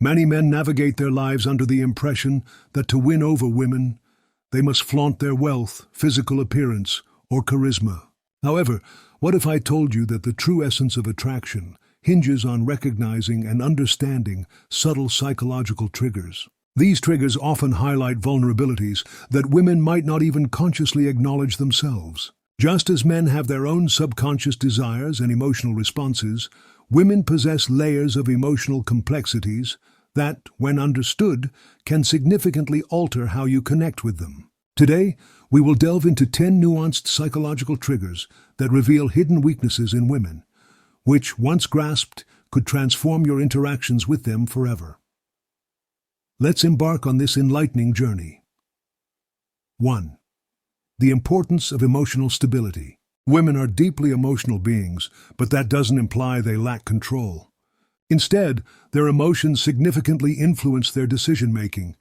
Many men navigate their lives under the impression that to win over women, they must flaunt their wealth, physical appearance, or charisma. However, what if I told you that the true essence of attraction hinges on recognizing and understanding subtle psychological triggers? These triggers often highlight vulnerabilities that women might not even consciously acknowledge themselves. Just as men have their own subconscious desires and emotional responses, women possess layers of emotional complexities that, when understood, can significantly alter how you connect with them. Today, we will delve into 10 nuanced psychological triggers that reveal hidden weaknesses in women, which, once grasped, could transform your interactions with them forever. Let's embark on this enlightening journey. 1. The importance of emotional stability. Women are deeply emotional beings, but that doesn't imply they lack control. Instead, their emotions significantly influence their decision-making,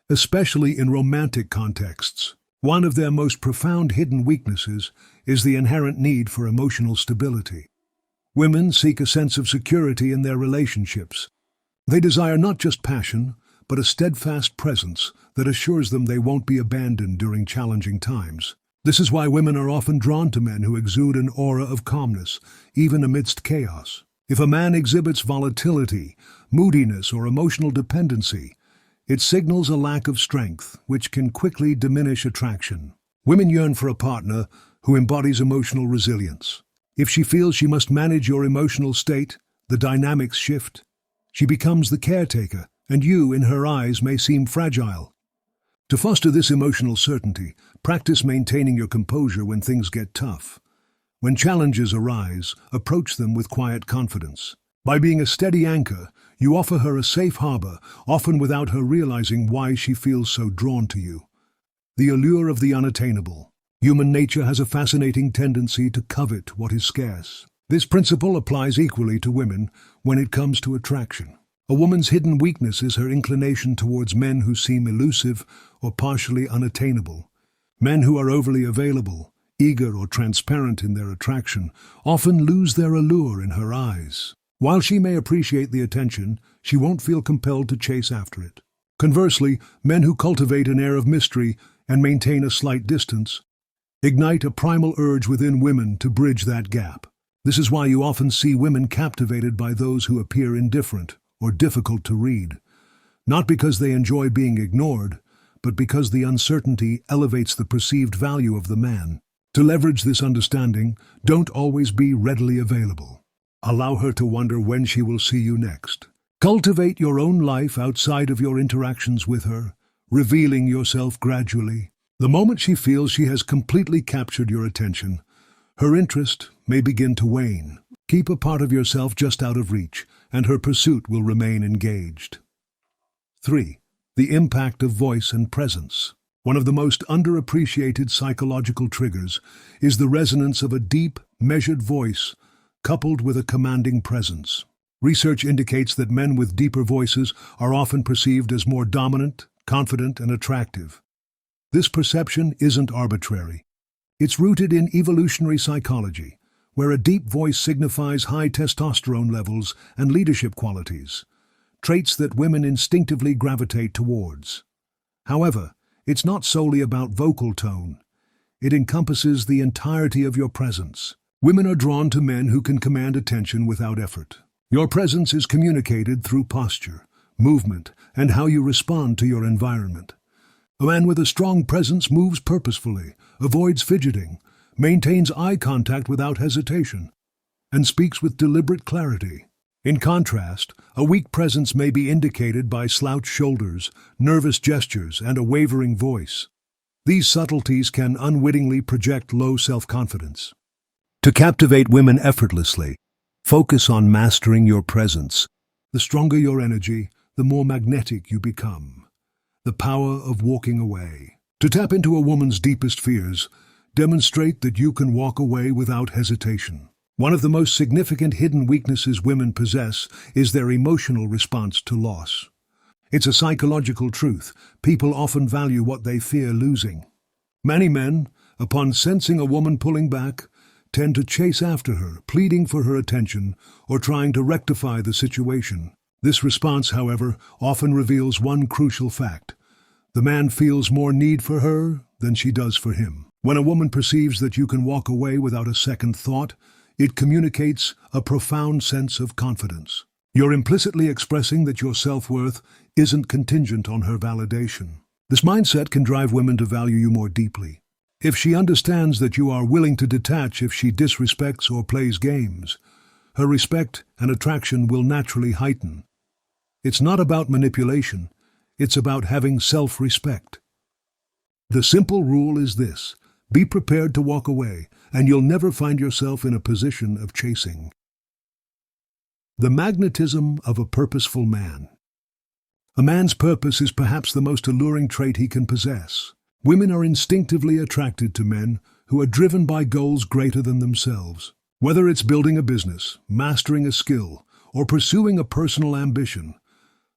especially in romantic contexts. One of their most profound hidden weaknesses is the inherent need for emotional stability. Women seek a sense of security in their relationships. They desire not just passion, but a steadfast presence that assures them they won't be abandoned during challenging times. This is why women are often drawn to men who exude an aura of calmness, even amidst chaos. If a man exhibits volatility, moodiness, or emotional dependency, it signals a lack of strength, which can quickly diminish attraction. Women yearn for a partner who embodies emotional resilience. If she feels she must manage your emotional state, the dynamics shift. She becomes the caretaker, and you, in her eyes, may seem fragile. To foster this emotional certainty, practice maintaining your composure when things get tough. When challenges arise, approach them with quiet confidence. By being a steady anchor, you offer her a safe harbor, often without her realizing why she feels so drawn to you. The allure of the unattainable. Human nature has a fascinating tendency to covet what is scarce. This principle applies equally to women when it comes to attraction. A woman's hidden weakness is her inclination towards men who seem elusive or partially unattainable. Men who are overly available, eager or transparent in their attraction, often lose their allure in her eyes. While she may appreciate the attention, she won't feel compelled to chase after it. Conversely, men who cultivate an air of mystery and maintain a slight distance ignite a primal urge within women to bridge that gap. This is why you often see women captivated by those who appear indifferent or difficult to read, not because they enjoy being ignored, but because the uncertainty elevates the perceived value of the man. To leverage this understanding, don't always be readily available. Allow her to wonder when she will see you next. Cultivate your own life outside of your interactions with her, revealing yourself gradually. The moment she feels she has completely captured your attention, her interest may begin to wane. Keep a part of yourself just out of reach, and her pursuit will remain engaged. 3. The impact of voice and presence. One of the most underappreciated psychological triggers is the resonance of a deep, measured voice coupled with a commanding presence. Research indicates that men with deeper voices are often perceived as more dominant, confident, and attractive. This perception isn't arbitrary. It's rooted in evolutionary psychology, where a deep voice signifies high testosterone levels and leadership qualities, traits that women instinctively gravitate towards. However, it's not solely about vocal tone. It encompasses the entirety of your presence. Women are drawn to men who can command attention without effort. Your presence is communicated through posture, movement, and how you respond to your environment. A man with a strong presence moves purposefully, avoids fidgeting, maintains eye contact without hesitation, and speaks with deliberate clarity. In contrast, a weak presence may be indicated by slouched shoulders, nervous gestures, and a wavering voice. These subtleties can unwittingly project low self-confidence. To captivate women effortlessly, focus on mastering your presence. The stronger your energy, the more magnetic you become. The power of walking away. To tap into a woman's deepest fears, demonstrate that you can walk away without hesitation. One of the most significant hidden weaknesses women possess is their emotional response to loss. It's a psychological truth. People often value what they fear losing. Many men, upon sensing a woman pulling back, tend to chase after her, pleading for her attention or trying to rectify the situation. This response, however, often reveals one crucial fact. The man feels more need for her than she does for him. When a woman perceives that you can walk away without a second thought, it communicates a profound sense of confidence. You're implicitly expressing that your self-worth isn't contingent on her validation. This mindset can drive women to value you more deeply. If she understands that you are willing to detach if she disrespects or plays games, her respect and attraction will naturally heighten. It's not about manipulation, it's about having self-respect. The simple rule is this: be prepared to walk away, and you'll never find yourself in a position of chasing. The magnetism of a purposeful man. A man's purpose is perhaps the most alluring trait he can possess. Women are instinctively attracted to men who are driven by goals greater than themselves. Whether it's building a business, mastering a skill, or pursuing a personal ambition,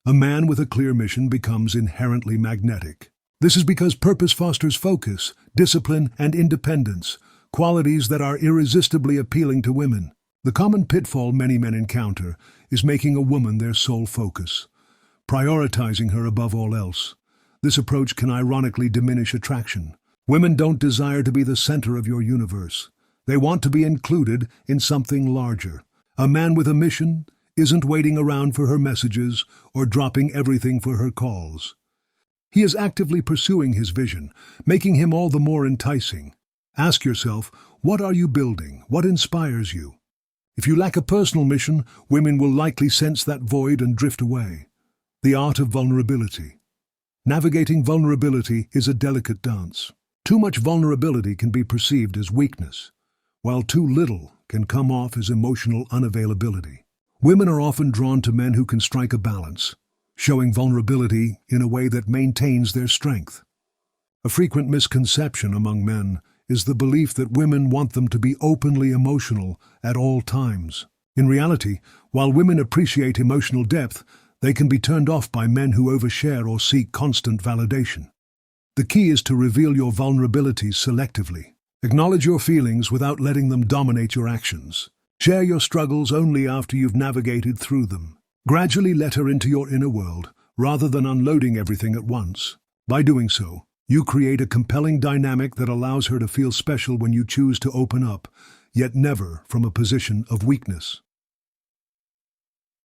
a man with a clear mission becomes inherently magnetic. This is because purpose fosters focus, discipline, and independence, qualities that are irresistibly appealing to women. The common pitfall many men encounter is making a woman their sole focus, prioritizing her above all else. This approach can ironically diminish attraction. Women don't desire to be the center of your universe. They want to be included in something larger. A man with a mission isn't waiting around for her messages or dropping everything for her calls. He is actively pursuing his vision, making him all the more enticing. Ask yourself, what are you building? What inspires you? If you lack a personal mission, women will likely sense that void and drift away. The art of vulnerability. Navigating vulnerability is a delicate dance. Too much vulnerability can be perceived as weakness, while too little can come off as emotional unavailability. Women are often drawn to men who can strike a balance, showing vulnerability in a way that maintains their strength. A frequent misconception among men is the belief that women want them to be openly emotional at all times. In reality, while women appreciate emotional depth, they can be turned off by men who overshare or seek constant validation. The key is to reveal your vulnerabilities selectively. Acknowledge your feelings without letting them dominate your actions. Share your struggles only after you've navigated through them. Gradually let her into your inner world, rather than unloading everything at once. By doing so, you create a compelling dynamic that allows her to feel special when you choose to open up, yet never from a position of weakness.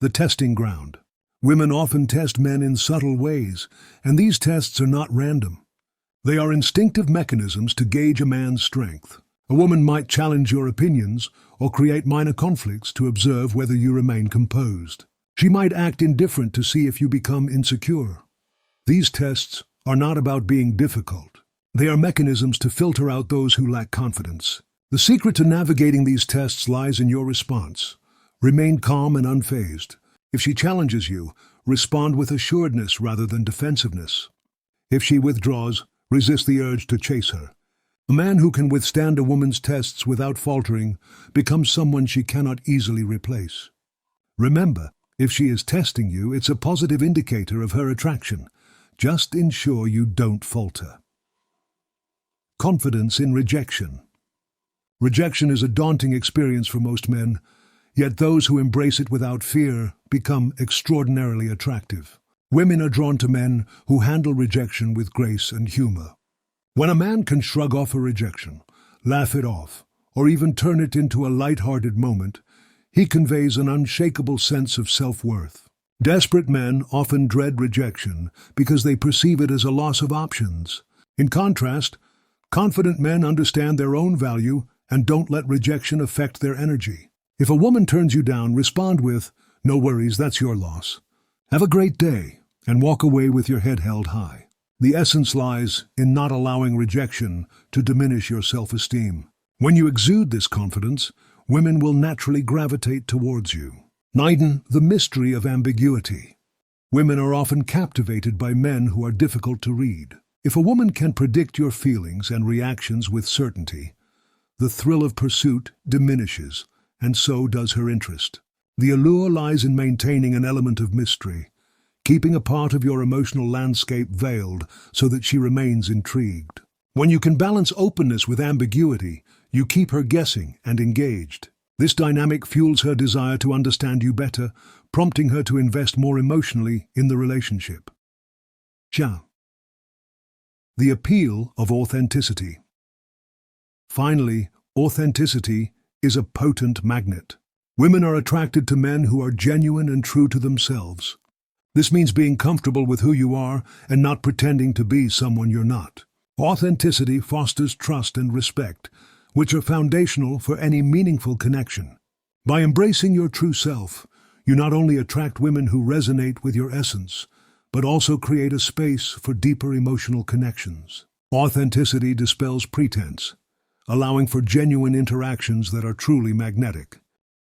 The testing ground. Women often test men in subtle ways, and these tests are not random. They are instinctive mechanisms to gauge a man's strength. A woman might challenge your opinions or create minor conflicts to observe whether you remain composed. She might act indifferent to see if you become insecure. These tests are not about being difficult. They are mechanisms to filter out those who lack confidence. The secret to navigating these tests lies in your response. Remain calm and unfazed. If she challenges you, respond with assuredness rather than defensiveness. If she withdraws, resist the urge to chase her. A man who can withstand a woman's tests without faltering becomes someone she cannot easily replace. Remember, if she is testing you, it's a positive indicator of her attraction. Just ensure you don't falter. Confidence in rejection. Rejection is a daunting experience for most men, yet those who embrace it without fear become extraordinarily attractive. Women are drawn to men who handle rejection with grace and humor. When a man can shrug off a rejection, laugh it off, or even turn it into a light-hearted moment, he conveys an unshakable sense of self-worth. Desperate men often dread rejection because they perceive it as a loss of options. In contrast, confident men understand their own value and don't let rejection affect their energy. If a woman turns you down, respond with, "No worries, that's your loss. Have a great day," and walk away with your head held high. The essence lies in not allowing rejection to diminish your self-esteem. When you exude this confidence, women will naturally gravitate towards you. 9. The mystery of ambiguity. Women are often captivated by men who are difficult to read. If a woman can predict your feelings and reactions with certainty, the thrill of pursuit diminishes, and so does her interest. The allure lies in maintaining an element of mystery, keeping a part of your emotional landscape veiled so that she remains intrigued. When you can balance openness with ambiguity, you keep her guessing and engaged. This dynamic fuels her desire to understand you better, prompting her to invest more emotionally in the relationship. Ja. The appeal of authenticity. Finally, authenticity is a potent magnet. Women are attracted to men who are genuine and true to themselves. This means being comfortable with who you are and not pretending to be someone you're not. Authenticity fosters trust and respect, which are foundational for any meaningful connection. By embracing your true self, you not only attract women who resonate with your essence, but also create a space for deeper emotional connections. Authenticity dispels pretense, allowing for genuine interactions that are truly magnetic.